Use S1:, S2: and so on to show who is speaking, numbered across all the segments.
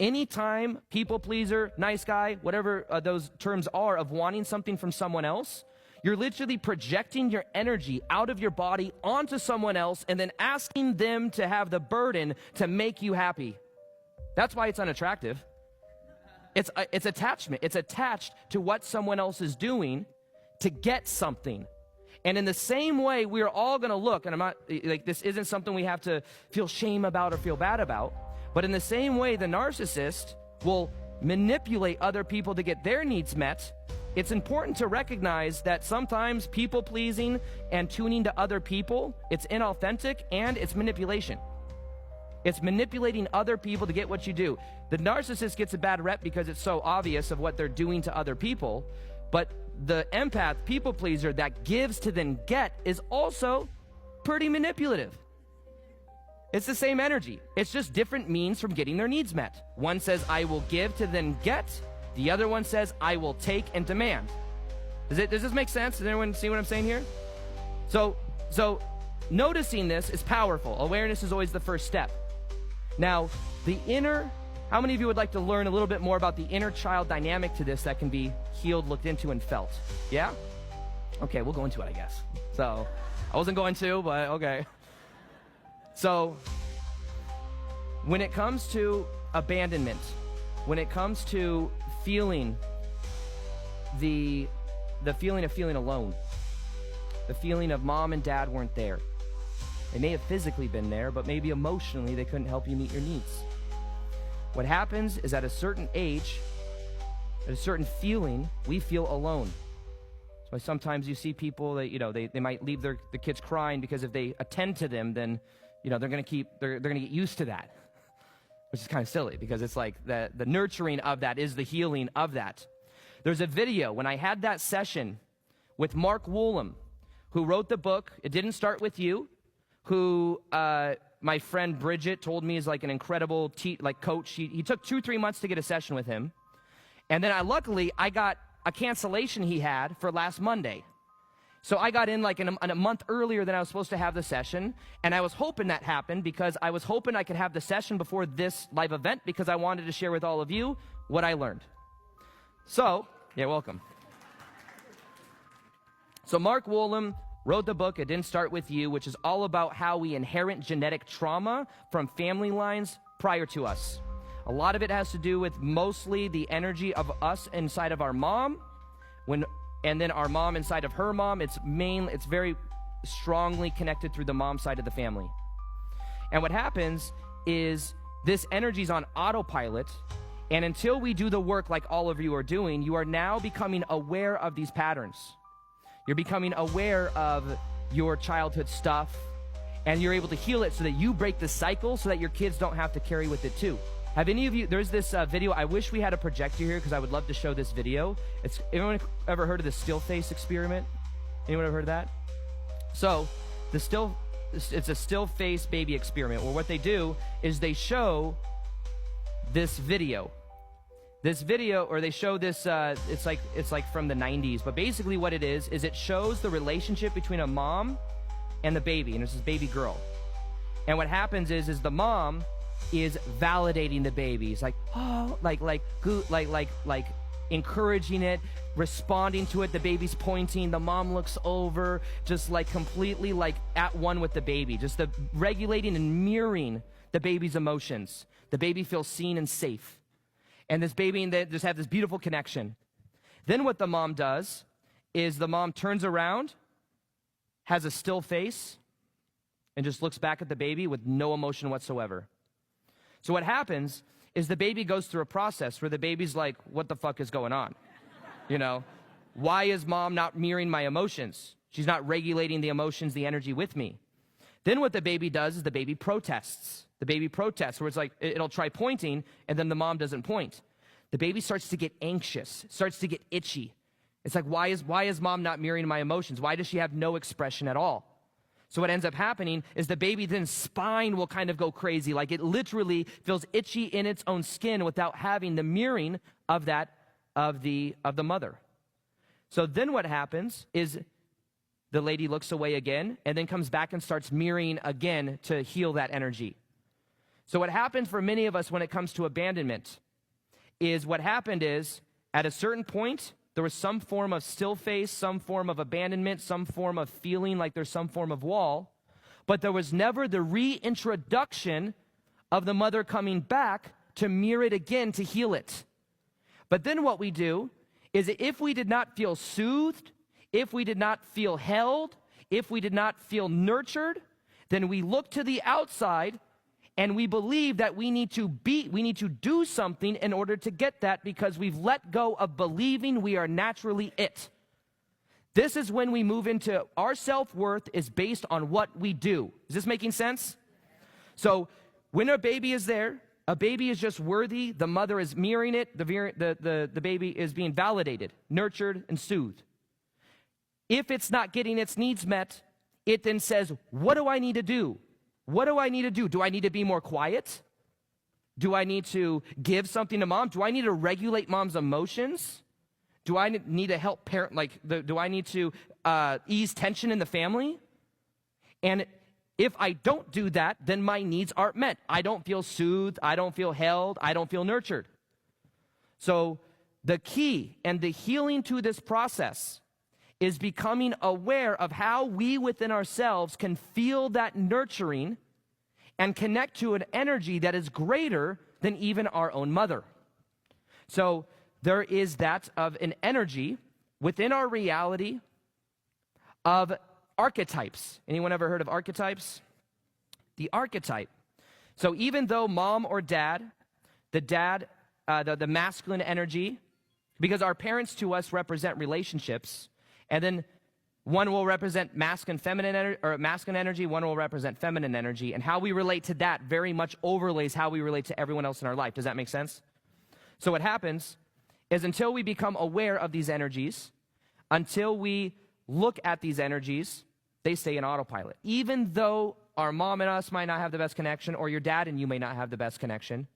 S1: Anytime people pleaser, nice guy, whatever those terms are of wanting something from someone else, you're literally projecting your energy out of your body onto someone else and then asking them to have the burden to make you happy. That's why it's unattractive. It's attachment. It's attached to what someone else is doing to get something. And in the same way, we're all going to look, and I'm not, like, this isn't something we have to feel shame about or feel bad about, but in the same way, the narcissist will manipulate other people to get their needs met. It's important to recognize that sometimes people-pleasing and tuning to other people, it's inauthentic and it's manipulation. It's manipulating other people to get what you do. The narcissist gets a bad rep because it's so obvious of what they're doing to other people, but the empath, people pleaser that gives to then get is also pretty manipulative. It's the same energy. It's just different means from getting their needs met. One says, I will give to then get. The other one says, I will take and demand. Does this make sense? Does anyone see what I'm saying here? So noticing this is powerful. Awareness is always the first step. Now, how many of you would like to learn a little bit more about the inner child dynamic to this that can be healed, looked into, and felt? Yeah? Okay, we'll go into it, I guess. So, I wasn't going to, but okay. So, when it comes to abandonment, when it comes to feeling the feeling of feeling alone, the feeling of mom and dad weren't there. They may have physically been there, but maybe emotionally they couldn't help you meet your needs. What happens is at a certain age, at a certain feeling, we feel alone. That's why sometimes you see people that, they might leave the kids crying because if they attend to them, then, they're going to get used to that, which is kind of silly because it's like the nurturing of that is the healing of that. There's a video when I had that session with Mark Woolham, who wrote the book, It Didn't Start With You, who, my friend Bridget told me is like an incredible coach. He took 2-3 months to get a session with him. And then luckily, I got a cancellation he had for last Monday. So I got in like in a month earlier than I was supposed to have the session. And I was hoping that happened because I was hoping I could have the session before this live event because I wanted to share with all of you what I learned. So, yeah, welcome. So Mark Woolham wrote the book, It Didn't Start With You, which is all about how we inherit genetic trauma from family lines prior to us. A lot of it has to do with mostly the energy of us inside of our mom, and then our mom inside of her mom. It's very strongly connected through the mom side of the family. And what happens is this energy is on autopilot, and until we do the work like all of you are doing, you are now becoming aware of these patterns. You're becoming aware of your childhood stuff, and you're able to heal it so that you break the cycle so that your kids don't have to carry with it too. Have any of you, there's this video, I wish we had a projector here because I would love to show this video. Anyone ever heard of the still face experiment? Anyone ever heard of that? So, it's a still face baby experiment where what they do is they show this video. Or they show this, it's like from the 90s, but basically what it is it shows the relationship between a mom and the baby, and it's this baby girl. And what happens is the mom is validating the baby. It's like, oh, like encouraging it, responding to it. The baby's pointing, the mom looks over, just like completely like at one with the baby, just the regulating and mirroring the baby's emotions. The baby feels seen and safe. And this baby and they just have this beautiful connection. Then what the mom does is the mom turns around, has a still face, and just looks back at the baby with no emotion whatsoever. So what happens is the baby goes through a process where the baby's like, what the fuck is going on? Why is mom not mirroring my emotions? She's not regulating the emotions, the energy with me. Then what the baby does is the baby protests. The baby protests, where it's like, it'll try pointing, and then the mom doesn't point. The baby starts to get anxious, starts to get itchy. It's like, why is mom not mirroring my emotions? Why does she have no expression at all? So what ends up happening is the baby then spine will kind of go crazy, like it literally feels itchy in its own skin without having the mirroring of the mother. So then what happens is the lady looks away again and then comes back and starts mirroring again to heal that energy. So what happens for many of us when it comes to abandonment is what happened is at a certain point, there was some form of still face, some form of abandonment, some form of feeling like there's some form of wall, but there was never the reintroduction of the mother coming back to mirror it again to heal it. But then what we do is that if we did not feel soothed, if we did not feel held, if we did not feel nurtured, then we look to the outside and we believe that we need to do something in order to get that because we've let go of believing we are naturally it. This is when we move into our self-worth is based on what we do. Is this making sense? So when a baby is there, a baby is just worthy, the mother is mirroring it, the baby is being validated, nurtured, and soothed. If it's not getting its needs met, it then says, what do I need to do? What do I need to do? Do I need to be more quiet? Do I need to give something to mom? Do I need to regulate mom's emotions? Do I need to help parent, do I need to ease tension in the family? And if I don't do that, then my needs aren't met. I don't feel soothed, I don't feel held, I don't feel nurtured. So the key and the healing to this process is becoming aware of how we within ourselves can feel that nurturing and connect to an energy that is greater than even our own mother. So there is that of an energy within our reality of archetypes. Anyone ever heard of archetypes? The archetype. So even though mom or dad, the masculine energy, because our parents to us represent relationships, and then one will represent masculine energy, one will represent feminine energy, and how we relate to that very much overlays how we relate to everyone else in our life. Does that make sense? So what happens is until we become aware of these energies, until we look at these energies, they stay in autopilot. Even though our mom and us might not have the best connection, or your dad and you may not have the best connection,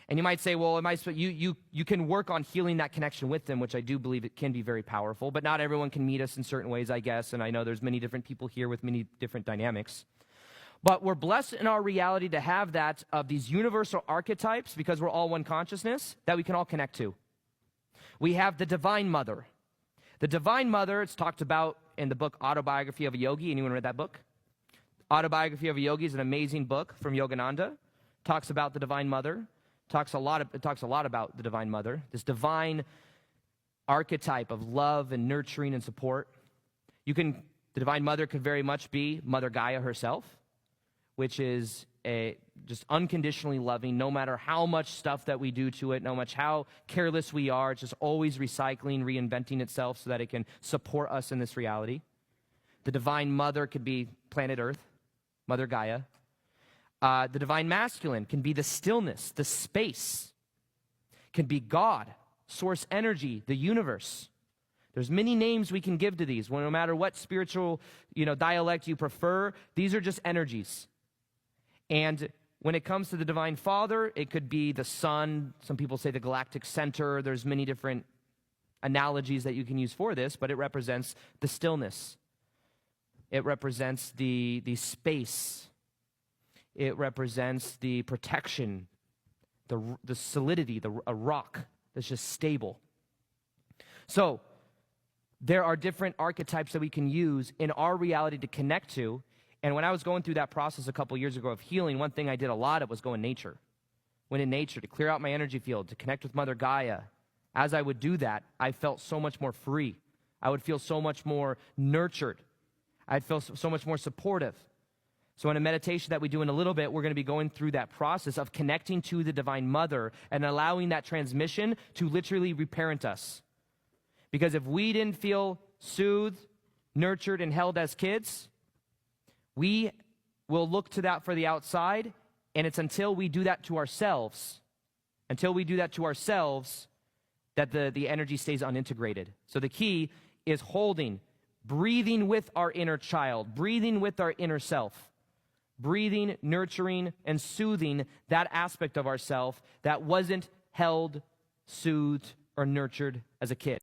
S1: and you might say, well, you can work on healing that connection with them, which I do believe it can be very powerful, but not everyone can meet us in certain ways, I guess, and I know there's many different people here with many different dynamics. But we're blessed in our reality to have that of these universal archetypes, because we're all one consciousness, that we can all connect to. We have the Divine Mother. The Divine Mother, it's talked about in the book Autobiography of a Yogi. Anyone read that book? Autobiography of a Yogi is an amazing book from Yogananda. Talks about the Divine Mother. It talks a lot about the Divine Mother, this divine archetype of love and nurturing and support. The Divine Mother could very much be Mother Gaia herself, which is just unconditionally loving, no matter how much stuff that we do to it, no matter how careless we are, it's just always recycling, reinventing itself so that it can support us in this reality. The Divine Mother could be planet Earth, Mother Gaia. The Divine Masculine can be the stillness, the space. Can be God, source energy, the universe. There's many names we can give to these. Well, no matter what spiritual, dialect you prefer, these are just energies. And when it comes to the Divine Father, it could be the sun. Some people say the galactic center. There's many different analogies that you can use for this, but it represents the stillness. It represents the space. It represents the protection, the solidity, a rock that's just stable. So there are different archetypes that we can use in our reality to connect to. And when I was going through that process a couple years ago of healing, one thing I did a lot of was go in nature. Went in nature to clear out my energy field, to connect with Mother Gaia. As I would do that, I felt so much more free. I would feel so much more nurtured. I'd feel so much more supportive. So in a meditation that we do in a little bit, we're going to be going through that process of connecting to the Divine Mother and allowing that transmission to literally reparent us. Because if we didn't feel soothed, nurtured, and held as kids, we will look to that for the outside, and it's until we do that to ourselves, that the energy stays unintegrated. So the key is holding, breathing with our inner child, breathing with our inner self. Breathing, nurturing, and soothing that aspect of ourself that wasn't held, soothed, or nurtured as a kid.